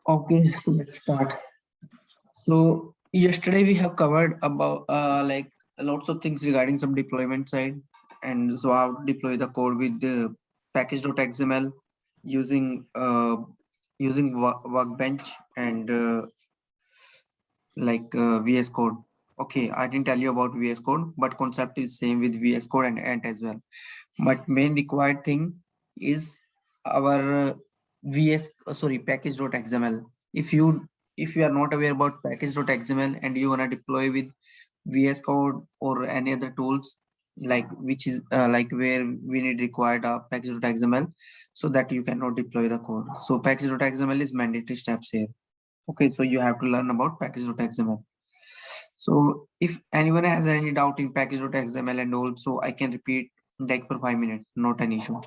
Okay, so let's start. So yesterday we have covered about lots of things regarding some deployment side, and so how to deploy the code with the package.xml using Workbench and VS Code. Okay, I didn't tell you about VS Code, but concept is same with VS Code and Ant as well. But main required thing is our package.xml. If you are not aware about package.xml and you wanna deploy with VS Code or any other tools like which is like where we need required package.xml so that you cannot deploy the code. So package.xml is mandatory steps here. Okay, so you have to learn about package.xml. So if anyone has any doubt in package.xml and also I can repeat like for 5 minutes, not an issue.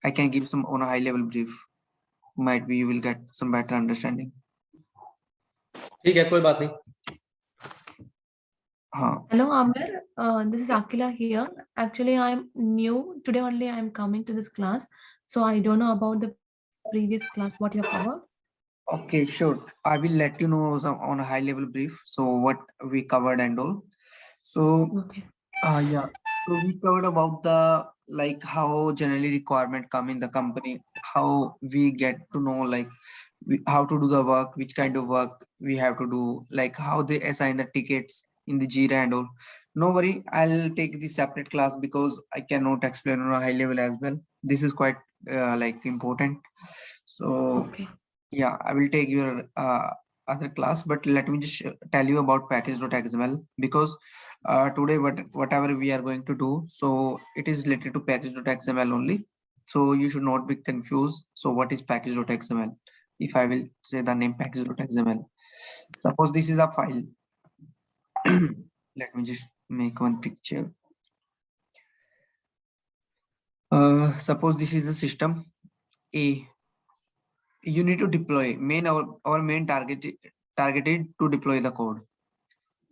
I can give some on a high level brief. Might be you will get some better understanding. ठीक है, कोई बात नहीं. Hello Amir, this is Akila here. Actually, I'm new. Today only I'm coming to this class, so I don't know about the previous class what you have covered. Okay, sure. I will let you know some on a high level brief. So what we covered and all. So Okay. yeah. So we covered about the like how generally requirement come in the company, how we get to know like how to do the work, which kind of work we have to do, like how they assign the tickets in the Jira and all. No worry, I'll take the separate class because I cannot explain on a high level as well. This is quite like important. So Okay. yeah, I will take your other class, but let me just tell you about package.xml because today whatever we are going to do, so it is related to package.xml only. So you should not be confused. So what is package.xml? If I will say the name package.xml, suppose this is a file. Let me just make one picture. Suppose this is a system A. You need to deploy our main targeted to deploy the code.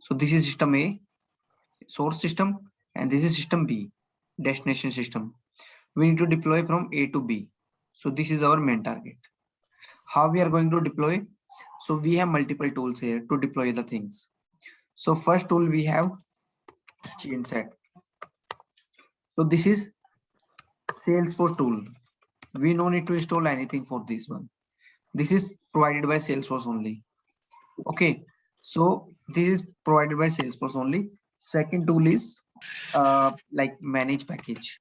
So this is system A, source system, and this is system B, destination system. We need to deploy from A to B. So this is our main target. How we are going to deploy? So we have multiple tools here to deploy the things. So first tool we have Genset. So this is Salesforce tool. We no need to install anything for this one. This is provided by Salesforce only. Okay, so this is provided by Salesforce only. Second tool is like manage package.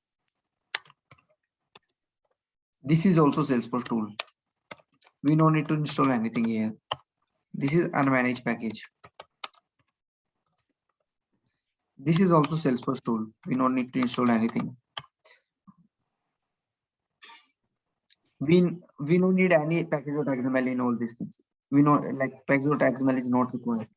This is also Salesforce tool. We no need to install anything here. This is unmanaged package. This is also Salesforce tool. We don't need to install anything. We don't need any package.xml in all these things. We know like package.xml is not required.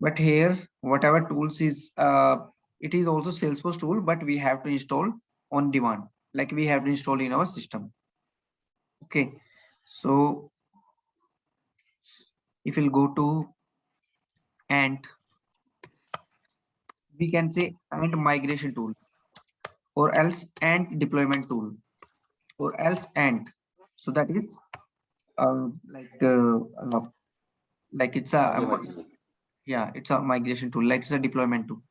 But here, whatever tools is, it is also Salesforce tool, but we have to install on demand. Like we have to install in our system. Okay, so if we'll go to Ant, we can say Ant migration tool, or else Ant deployment tool, or else Ant. So that is like it's a yeah, it's a migration tool, like it's a deployment tool.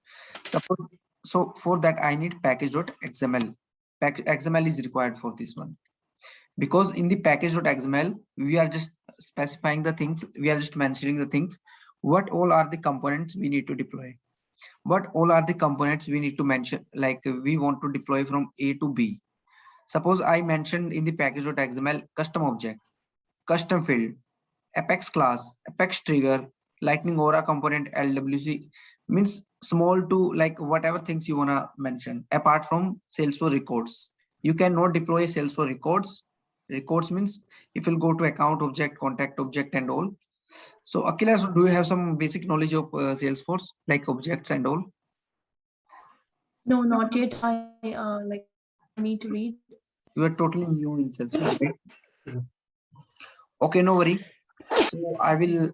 Suppose so for that I need package.xml. XML is required for this one because in the package.xml we are just specifying the things, we are just mentioning the things, what all are the components we need to deploy, what all are the components we need to mention, like we want to deploy from A to B. Suppose I mentioned in the package.xml custom object, custom field, Apex class, Apex trigger, Lightning Aura component, LWC, means small to like whatever things you wanna mention apart from Salesforce records. You cannot deploy Salesforce records. Records means if you'll go to account object, contact object and all. So Akila, so do you have some basic knowledge of Salesforce like objects and all? No, not yet. I need to read. You are totally new in Salesforce, right? Okay, no worry. So I will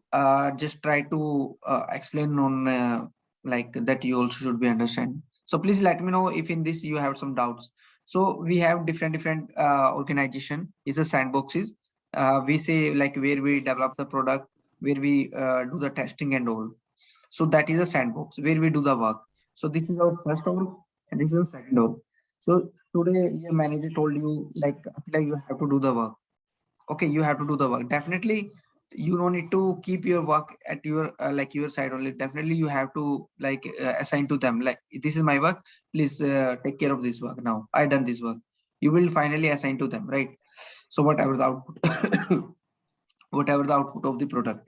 just try to explain on like that you also should be understand. So please let me know if in this you have some doubts. So we have different organization is a sandboxes. We say like where we develop the product, where we do the testing and all. So that is a sandbox where we do the work. So this is our first org and this is our second org. So today your manager told you like Akila, you have to do the work. Okay, you have to do the work. Definitely you don't need to keep your work at your like your side only. Definitely you have to like assign to them like this is my work, please take care of this work. Now I done this work, you will finally assign to them, right? So whatever the output whatever the output of the product.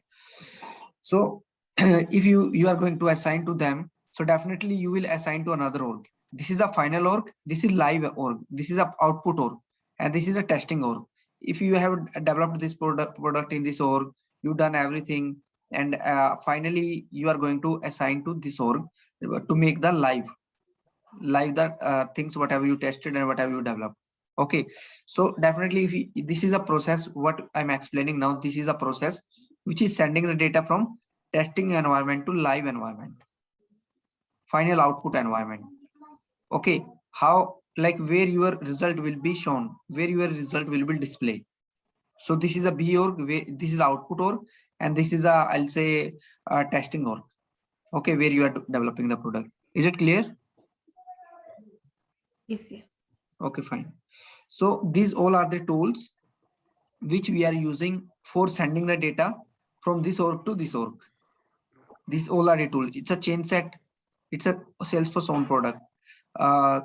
So if you are going to assign to them, so definitely you will assign to another org. This is a final org, this is live org, this is a output org, and this is a testing org. If you have developed this product in this org, you've done everything, and finally you are going to assign to this org to make the live that things whatever you tested and whatever you developed. Okay, so definitely if this is a process what I'm explaining now, this is a process which is sending the data from testing environment to live environment, final output environment. Okay, how like where your result will be shown, where your result will be displayed. So this is a B org, this is output org, and this is a I'll say testing org. Okay, where you are developing the product. Is it clear? Yes, yeah. Okay, fine. So these all are the tools which we are using for sending the data from this org to this org. These all are the tools. It's a chain set. It's a Salesforce own product.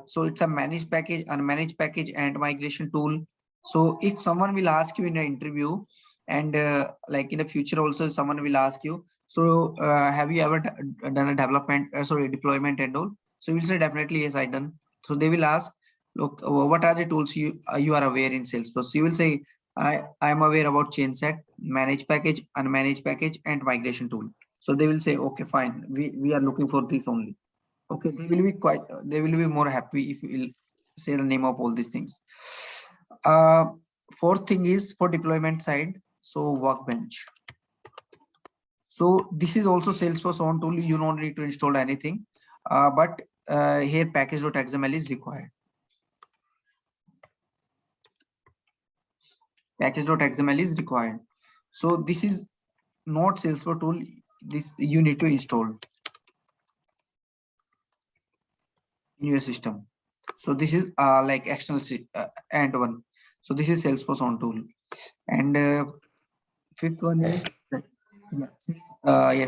So it's a managed package, unmanaged package, and migration tool. So if someone will ask you in an interview, and like in the future also someone will ask you, so have you ever done a development, sorry, deployment and all? So you will say definitely yes, I done. So they will ask, look, what are the tools you are aware in Salesforce? So you will say, I am aware about chain set, managed package, unmanaged package, and migration tool. So they will say, okay, fine, we are looking for this only. Okay, they will be they will be more happy if you will say the name of all these things. Fourth thing is for deployment side, so Workbench. So this is also Salesforce own tool. You don't need to install anything, but here package.xml is required. Package.xml is required. So this is not Salesforce tool. This you need to install in your system. So this is like external and one. So this is Salesforce on tool. And fifth one is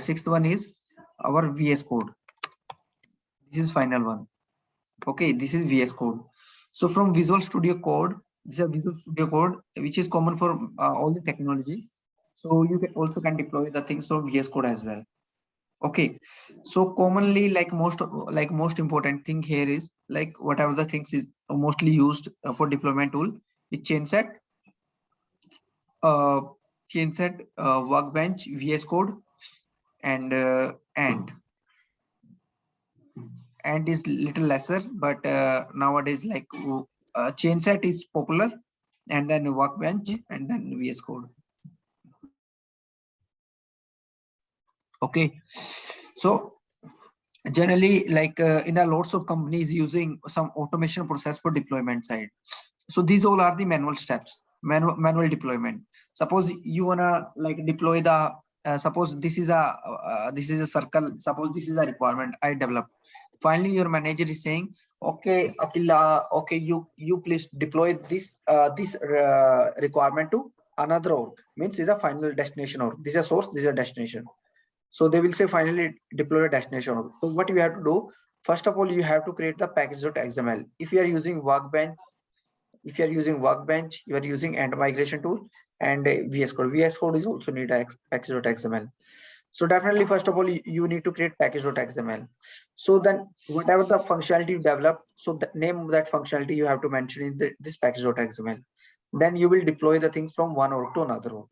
sixth one is our VS Code. This is final one. Okay, this is VS Code. So from Visual Studio Code, this is a Visual Studio Code which is common for all the technology. So you can also deploy the things from VS Code as well. Okay, so commonly like most important thing here is like whatever the things is mostly used for deployment tool is chain set, Workbench, VS Code, and is little lesser, but nowadays like chain set is popular, and then Workbench, and then VS Code. Okay, so generally like in a lots of companies using some automation process for deployment side. So these all are the manual steps, manual deployment. Suppose you wanna like deploy the suppose this is a circle, suppose this is a requirement I developed. Finally your manager is saying, okay Akila, okay you please deploy this requirement to another org, means is a final destination org. This is a source, this is a destination. So they will say finally deploy a destination org. So what you have to do, first of all you have to create the package.xml. If you are using Workbench, you are using and migration tool and VS Code. VS Code is also need a package.xml. So definitely first of all you need to create package.xml. So then whatever the functionality you develop, so the name of that functionality you have to mention in this package.xml. Then you will deploy the things from one org to another org.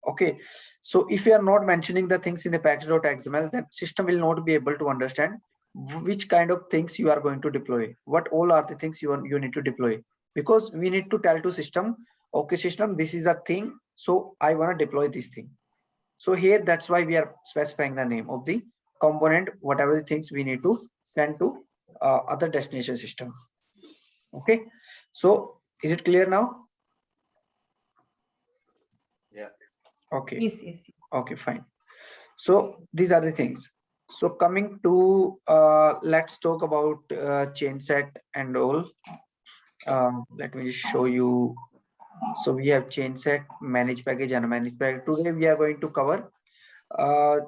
Okay, so if you are not mentioning the things in the package.xml, then system will not be able to understand which kind of things you are going to deploy, what all are the things you need to deploy, because we need to tell to system, okay system, this is a thing, so I want to deploy this thing. So here that's why we are specifying the name of the component, whatever the things we need to send to other destination system. Okay, so is it clear now? Yeah. Okay. Yes, yes. Okay, fine. So these are the things. So coming to let's talk about chain set and all. Let me just show you. So we have chain set, manage package, and manage package. Today we are going to cover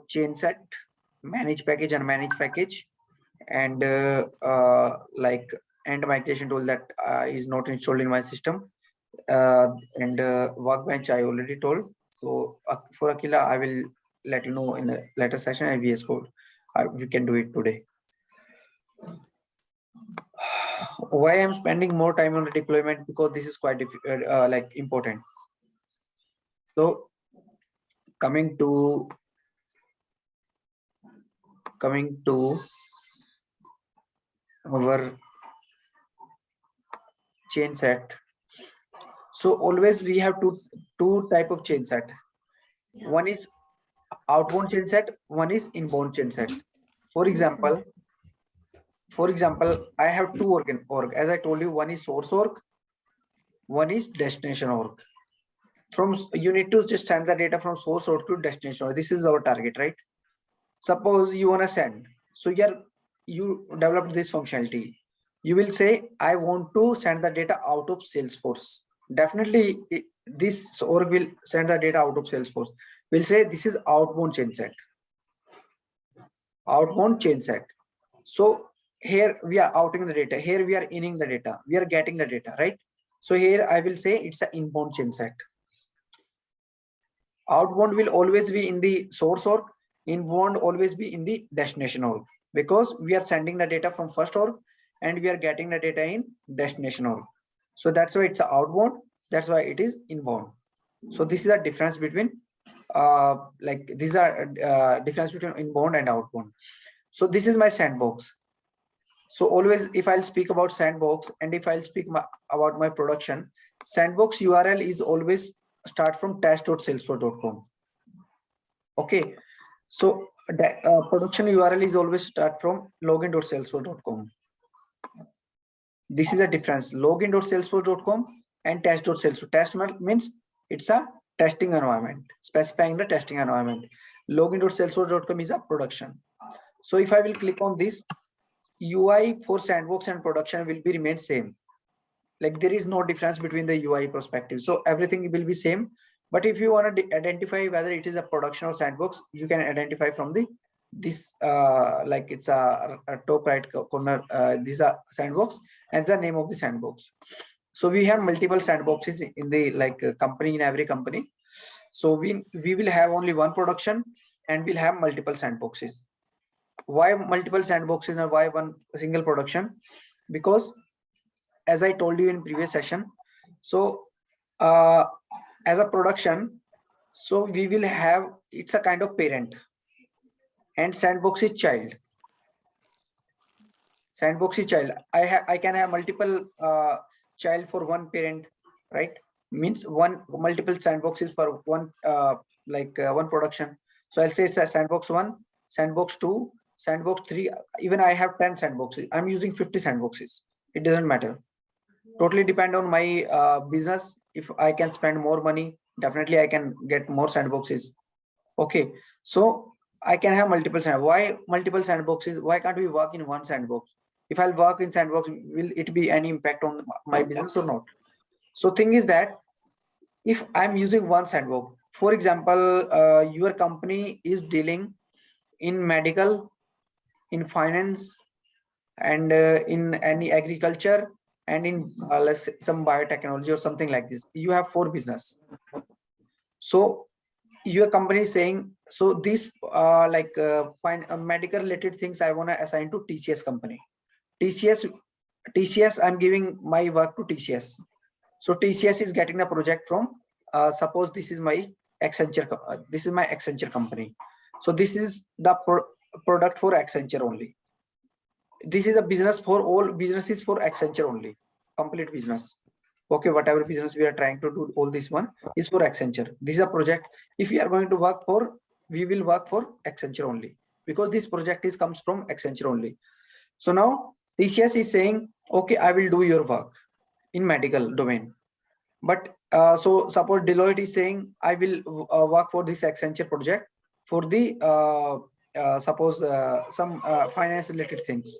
chain set, manage package, and manage package, and like end migration tool that is not installed in my system. And Workbench I already told. So for Aquila, I will let you know in a later session and VS Code. We can do it today. Why I'm spending more time on the deployment? Because this is quite like important. So coming to our chain set. So always we have two type of chain set. One is outbound chain set, one is inbound chain set. For example, I have two org. As I told you, one is source org, one is destination org. From you need to just send the data from source org to destination org. This is our target, right? Suppose you want to send. So you developed this functionality. You will say, I want to send the data out of Salesforce. Definitely, this org will send the data out of Salesforce. We'll say this is outbound chain set. Outbound chain set. So here we are outing the data. Here we are inning the data. We are getting the data, right? So here I will say it's an inbound chain set. Outbound will always be in the source org. Inbound always be in the destination org, because we are sending the data from first org and we are getting the data in destination org. So that's why it's a outbound. That's why it is inbound. So this is a difference between like these are difference between inbound and outbound. So this is my sandbox. So always if I'll speak about sandbox and if I'll speak about my production, sandbox URL is always start from test.salesforce.com. Okay, so that production URL is always start from login.salesforce.com. This is a difference, login.salesforce.com and test.salesforce. Test means it's a testing environment, specifying the testing environment. Login.salesforce.com is a production. So if I will click on this, UI for sandbox and production will be remain same. Like there is no difference between the UI perspective. So everything will be same. But if you want to identify whether it is a production or sandbox, you can identify from the this like it's a top right corner. These are sandbox and the name of the sandbox. So we have multiple sandboxes in the company, in every company. So we will have only one production and we'll have multiple sandboxes. Why multiple sandboxes and why one single production? Because as I told you in previous session, so as a production, so we will have, it's a kind of parent and sandbox is child. Sandbox is child. I can have multiple child for one parent, right? Means multiple sandboxes for one one production. So I'll say sandbox 1, sandbox 2, sandbox 3. Even I have 10 sandboxes. I'm using 50 sandboxes. It doesn't matter. Totally depend on my business. If I can spend more money, definitely I can get more sandboxes. Okay, so I can have multiple sandboxes. Why multiple sandboxes? Why can't we work in one sandbox? If I'll work in sandbox, will it be any impact on my business or not? So thing is that if I'm using one sandbox, for example, your company is dealing in medical, in finance, and in any agriculture, and in let's say some biotechnology or something like this. You have 4 business. So your company is saying, so this medical related things I want to assign to TCS company. TCS, I'm giving my work to TCS. So TCS is getting the project from suppose this is my Accenture. This is my Accenture company. So this is the product for Accenture only. This is a business for all businesses for Accenture only, complete business. Okay, whatever business we are trying to do, all this one is for Accenture. This is a project. If we are going to work for, we will work for Accenture only, because this project comes from Accenture only. So now TCS is saying, okay, I will do your work in medical domain. But so suppose Deloitte is saying, I will work for this Accenture project for the suppose some finance related things.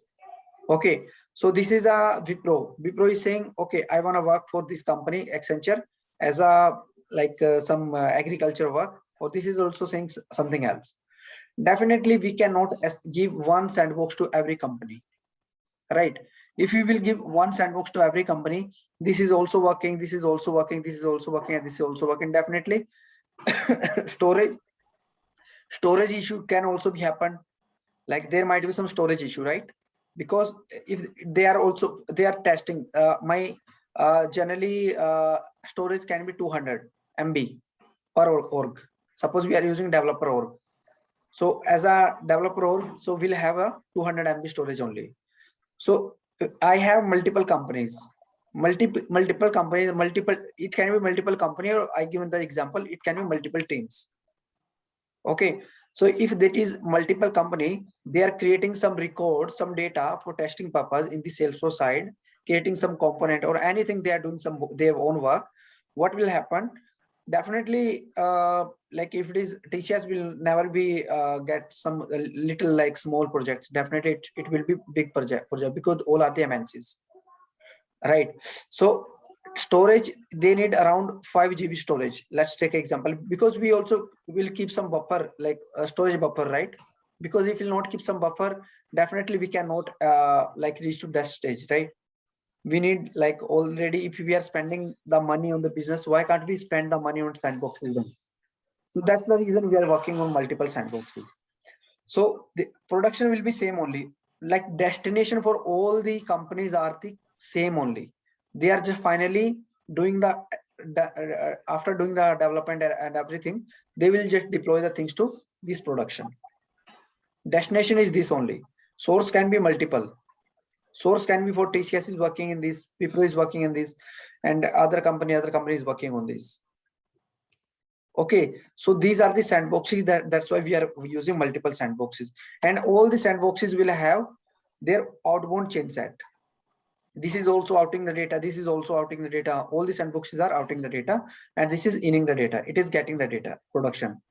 Okay, so this is a Wipro. Wipro is saying, okay, I want to work for this company Accenture as a like some agriculture work, or this is also saying something else. Definitely we cannot give one sandbox to every company, right? If you will give one sandbox to every company, this is also working, this is also working, this is also working, and this is also working, definitely storage issue can also be happen. Like there might be some storage issue, right? Because if they are testing my generally storage can be 200 MB per org. Suppose we are using developer org. So as a developer org, so we'll have a 200 MB storage only. So I have multiple companies, multiple companies, it can be multiple company, or I given the example, it can be multiple teams. Okay, so if that is multiple company, they are creating some records, some data for testing purpose in the Salesforce side, creating some component or anything, they are doing some their own work. What will happen? Definitely, like if it is TCS will never be get some little like small projects. Definitely, it will be big project because all are the MNCs, right? So storage, they need around 5 GB storage. Let's take example, because we also will keep some buffer, like a storage buffer, right? Because if we will not keep some buffer, definitely we cannot like reach to that stage, right? We need like already, if we are spending the money on the business, why can't we spend the money on sandboxes then? So that's the reason we are working on multiple sandboxes. So the production will be same only, like destination for all the companies are the same only. They are just finally doing the after doing the development and everything, they will just deploy the things to this production. Destination is this only. Source can be multiple. Source can be for TCS is working in this, Wipro is working in this, and other company is working on this. Okay, so these are the sandboxes, that's why we are using multiple sandboxes, and all the sandboxes will have their outbound chain set. This is also outing the data, this is also outing the data, all the sandboxes are outing the data, and this is inning the data, it is getting the data production.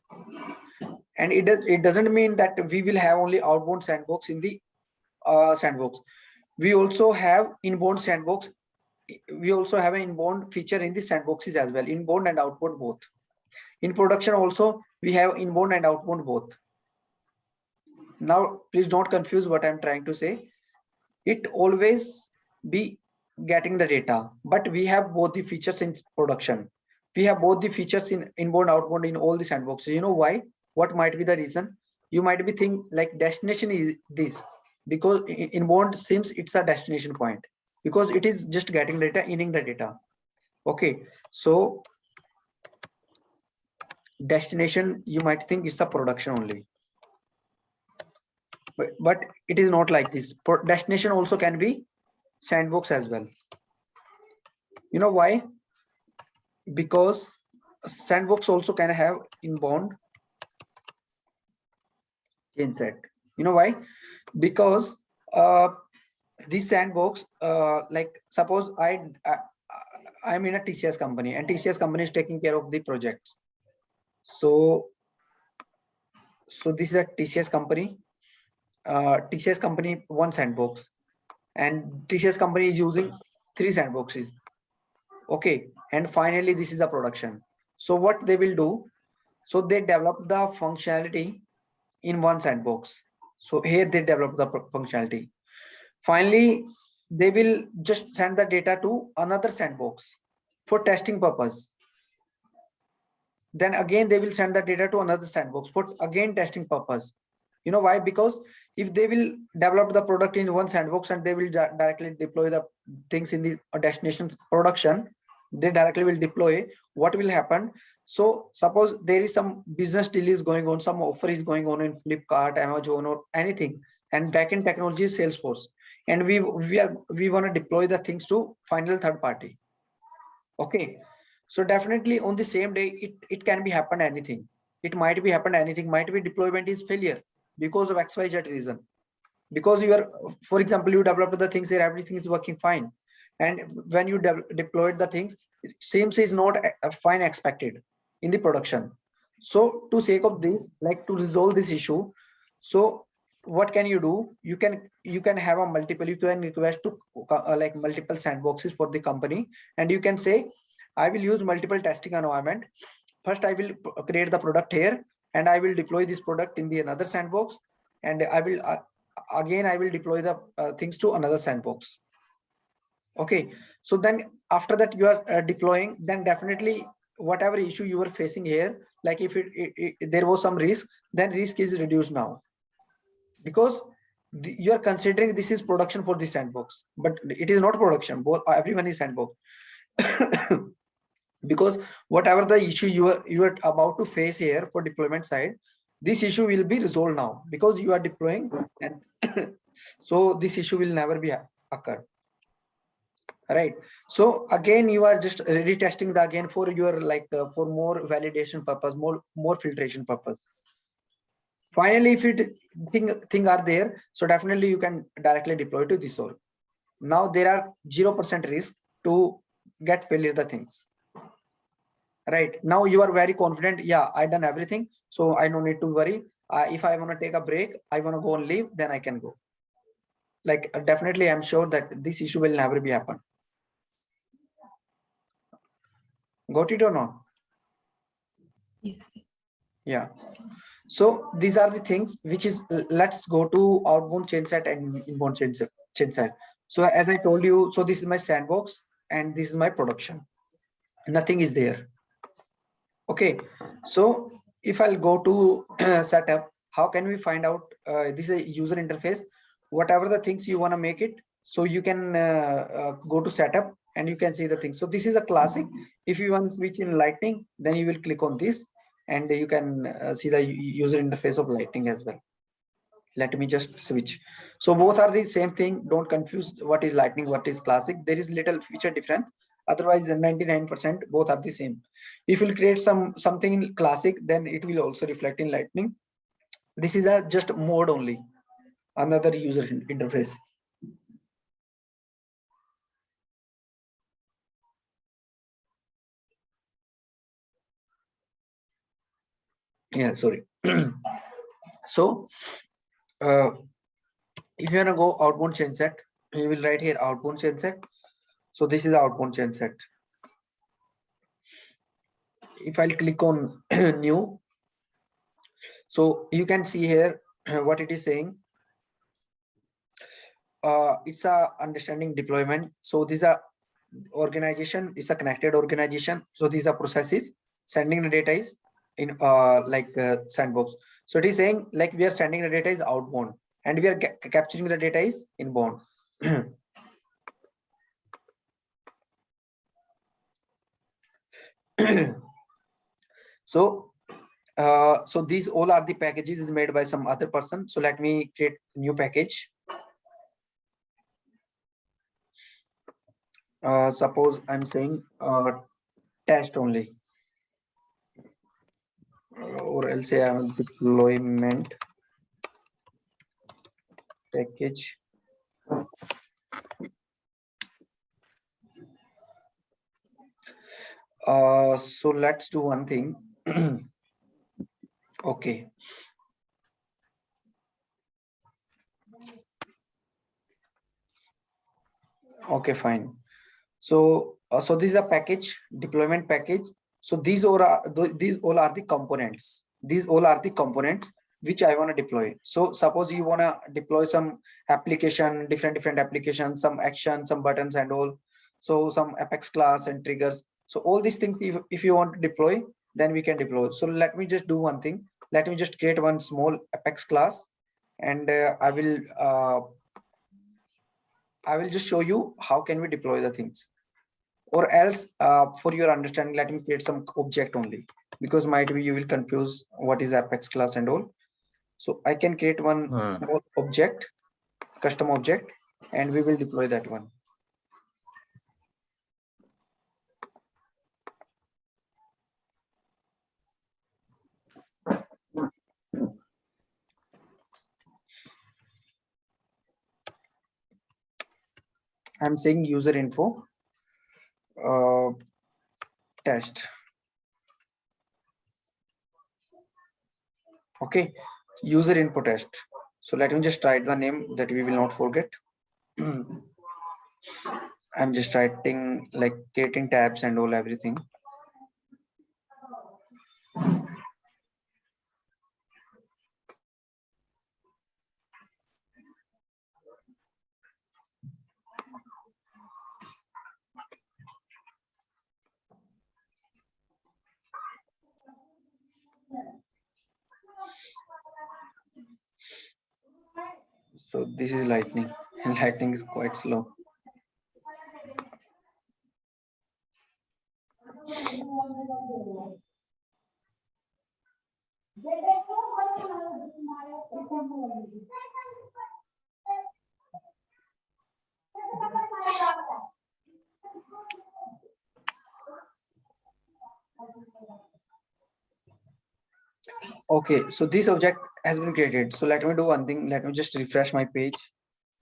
And it doesn't mean that we will have only outbound sandbox in the sandbox. We also have inbound sandbox. We also have an inbound feature in the sandboxes as well, inbound and outbound both. In production also, we have inbound and outbound both. Now, please don't confuse what I'm trying to say. It always be getting the data, but we have both the features in production. We have both the features in inbound, outbound in all the sandboxes. You know why? What might be the reason? You might be thinking like destination is this, because inbound seems it's a destination point, because it is just getting data, inning the data. Okay, so destination, you might think it's a production only, but it is not like this. Destination also can be sandbox as well. You know why? Because sandbox also can have inbound chain set. You know why? Because this sandbox, like suppose I'm in a TCS company, and TCS company is taking care of the projects. So this is a TCS company. TCS company one sandbox, and TCS company is using 3 sandboxes. Okay, and finally this is a production. So what they will do? So they develop the functionality in one sandbox. So here they develop the functionality. Finally, they will just send the data to another sandbox for testing purpose. Then again they will send the data to another sandbox for again testing purpose. You know why? Because if they will develop the product in one sandbox and they will directly deploy the things in the destination production, they directly will deploy, what will happen? So suppose there is some business deal is going on, some offer is going on in Flipkart, Amazon, or anything, and backend technology is Salesforce, and we want to deploy the things to final third party. Okay, so definitely on the same day, it can be happen anything. It might be happen anything, might be deployment is failure because of XYZ reason. because you are, for example, you developed the things here, everything is working fine, and when you deployed the things, same is not fine expected in the production. So to sake of this, like to resolve this issue, so what can you do? You can have a multiple, you can request to like multiple sandboxes for the company, and you can say, I will use multiple testing environment. First I will create the product here, and I will deploy this product in the another sandbox, and I will again I will deploy the things to another sandbox. Okay, so then after that you are deploying, then definitely whatever issue you were facing here, like if there was some risk, then risk is reduced now, because you are considering this is production for the sandbox, but it is not production. Both, everyone is sandbox. Because whatever the issue you are about to face here for deployment side, this issue will be resolved now because you are deploying, and so this issue will never be occur. Right, so again you are just retesting the again for your like for more validation purpose, more filtration purpose. Finally, if it thing are there, so definitely you can directly deploy to this org. Now there are 0% risk to get failure the things. Right, now you are very confident, yeah, I done everything, so I don't need to worry. If I want to take a break, I want to go on leave, then I can go. Like definitely I'm sure that this issue will never be happen. Got it or not? Yes. Yeah, so these are the things which is, let's go to outbound chain set and inbound chain set. So as I told you, so this is my sandbox and this is my production, nothing is there. Okay, so if I'll go to setup, how can we find out this is a user interface, whatever the things you want to make it, so you can go to setup and you can see the things. So this is a classic. If you want to switch in Lightning, then you will click on this and you can see the user interface of Lightning as well. Let me just switch. So both are the same thing, don't confuse what is Lightning, what is classic. There is little feature difference, otherwise 99% both are the same. If you create something in classic, then it will also reflect in Lightning. This is a just mode only, another user interface. Yeah, sorry. So if you want to go outbound chain set, you will write here outbound chain set. So this is outbound chain set. If I'll click on new, so you can see here what it is saying. It's a understanding deployment. So these are organization, is a connected organization. So these are processes. Sending the data is in like sandbox. So it is saying like we are sending the data is outbound and we are capturing the data is inbound. So so these all are the packages is made by some other person. So let me create new package. Suppose I'm saying test only, or else say I will deployment package. So let's do one thing. Okay. Okay, fine. So so this is a package, deployment package. So these all are the components. These all are the components which I want to deploy. So suppose you want to deploy some application, different applications, some action, some buttons and all. So some Apex class and triggers. So all these things, if you want to deploy, then we can deploy. So let me just do one thing. Let me just create one small Apex class, and I will just show you how can we deploy the things. Or else for your understanding, let me create some object only, because might be you will confuse what is Apex class and all. So I can create one small object, custom object, and we will deploy that one. I'm saying user info test. Okay, user info test. So let me just write the name that we will not forget. I'm just writing like creating tabs and all everything. So this is lightning, and lightning is quite slow. Okay, so this object has been created. So let me do one thing. Let me just refresh my page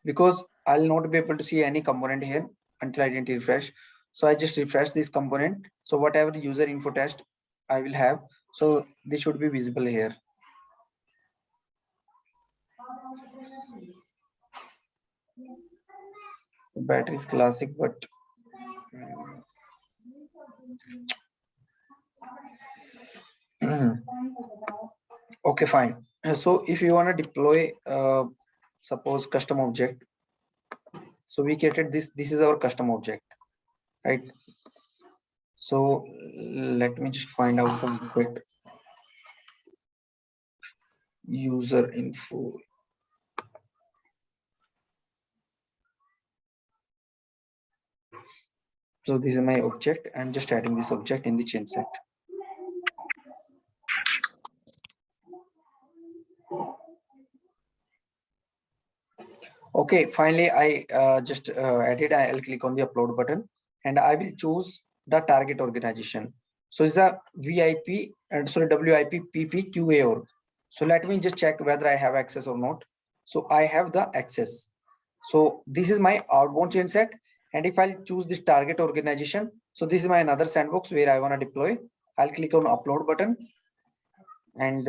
because I'll not be able to see any component here until I didn't refresh. So I just refresh this component. So whatever user info test I will have, so this should be visible here. So battery is classic, but okay, fine. So if you want to deploy, suppose custom object, so we created this. This is our custom object, right? So let me just find out the object user info. So this is my object. I'm just adding this object in the chain set. Okay, finally I just added. I'll click on the upload button and I will choose the target organization. So it's a VIP and sorry WIP PPQA org. So let me just check whether I have access or not. So I have the access. So this is my outbound chain set. And if I'll choose this target organization, so this is my another sandbox where I want to deploy. I'll click on upload button and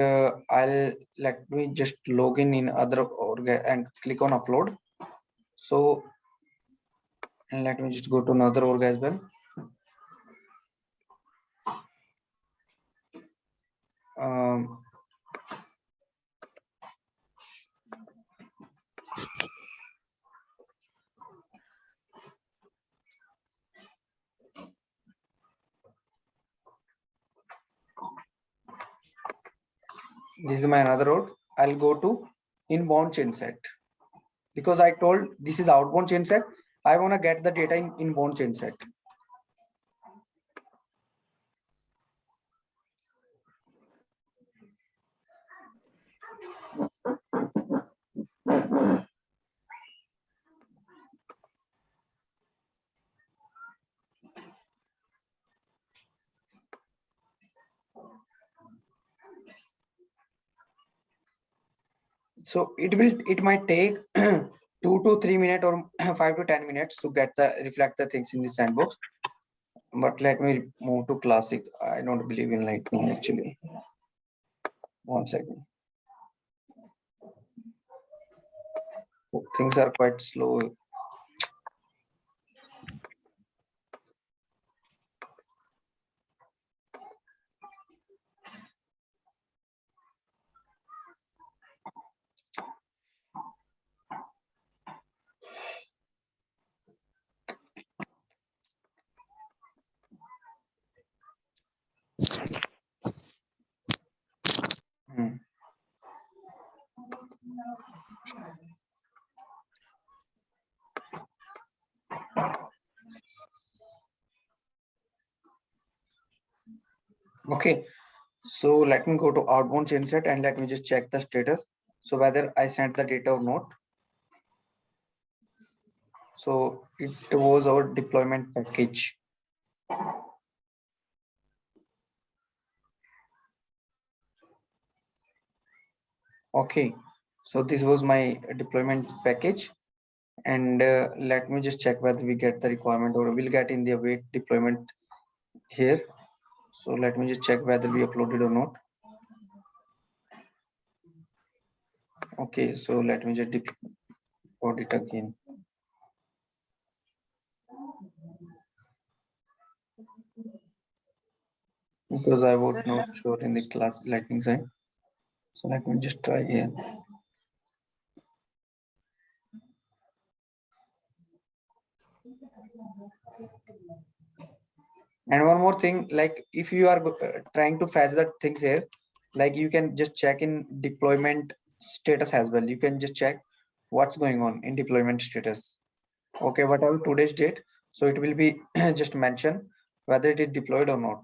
I'll let me just log in other org and click on upload. So and let me just go to another org as well. This is my another org. I'll go to inbound chain set because I told this is outbound chain set. I want to get the data in inbound chain set. So it might take 2 to 3 minutes or 5 to 10 minutes to get the reflect the things in the sandbox. But let me move to classic. I don't believe in lightning actually. One second. Things are quite slow. Hmm. Okay, so let me go to outbound chain set and let me just check the status. So whether I sent the data or not. So it was our deployment package. Okay, so this was my deployment package And let me just check whether we get the requirement or we'll get in the await deployment here. So let me just check whether we uploaded or not. Okay, so let me just upload it again. Because I was not sure in the class lightning side. So let me just try here. And one more thing, like if you are trying to fetch the things here, like you can just check in deployment status as well. You can just check what's going on in deployment status. Okay, whatever today's date, so it will be just mention whether it is deployed or not.